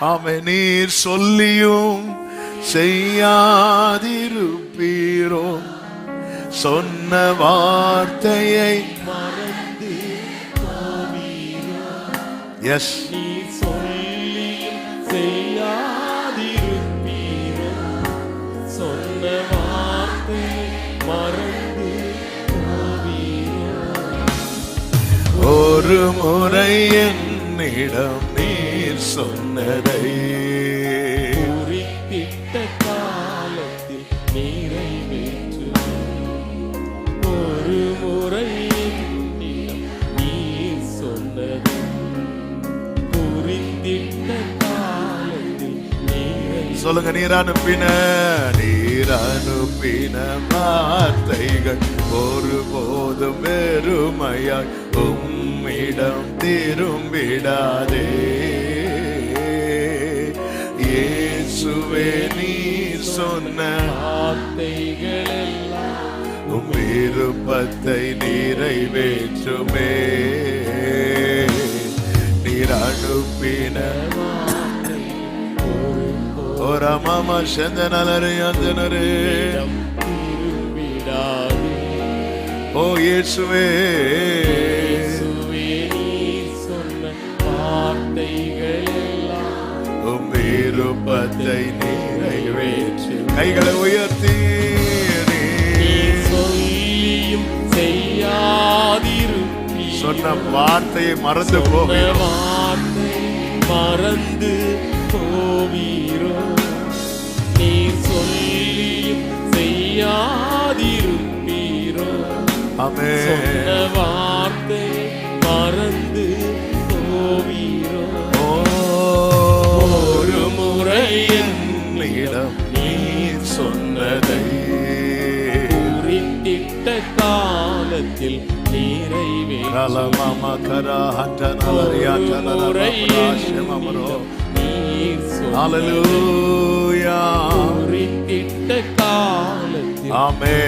ஆமே. நீர் சொல்லியும் செய்யாதிருப்பீரோ, சொன்ன வார்த்தையை மறந்து போவீரோ. எஸ், நீர் சொல்லியும் செய்யாதிருப்பீரோ, சொன்ன வார்த்தையை மறந்து போவீரோ. ஒரு முறை என்னிடம் நீர் சொன்னதை குறிப்பிட்ட காலத்தில் நிறைவேற்று. ஒரு முறை என்னிடம் நீர் சொன்னதை குறிப்பிட்ட காலத்தில் நிறைவேற்று. சொல்லுங்க. நீர் அனுப்பின வார்த்தைகள் ஒருபோதும் வெறுமையாய் உம்மிடம் திரும்பிடாதே. இயேசுவே, நீர் சொன்ன வார்த்தைகள் எல்லாம் உம் விருப்பத்தை நிறைவேற்றுமே. நீர் அனுப்பின ஒரு மாமா செந்தனரே அந்தனரே திரும்பிடாதே. ஓ இயேசுவே, இயேசுவே, நீர் சொன்ன வார்த்தைகள் எல்லாம் உம் விருப்பத்தை நிறைவேற்று. கைகளை உயர்த்தி நீர் சொல்லியும் செய்யாதிருப்பீரோ, சொன்ன வார்த்தையை மறந்து போவீரோ. வார்த்தை மறந்து போவீரோ. நீர் சொல்லியும் செய்யாதிருப்பீரோ, ஆமென். சொன்ன வார்த்தை மறந்து போவீரோ. ஒரு முறை என்னிடம் நீர் சொன்னதை குறித்திட்ட காலத்தில் நிறைவேற்று. ஹல்லேலூயா. குறித்திட்ட காலத்தில் ஆமென்.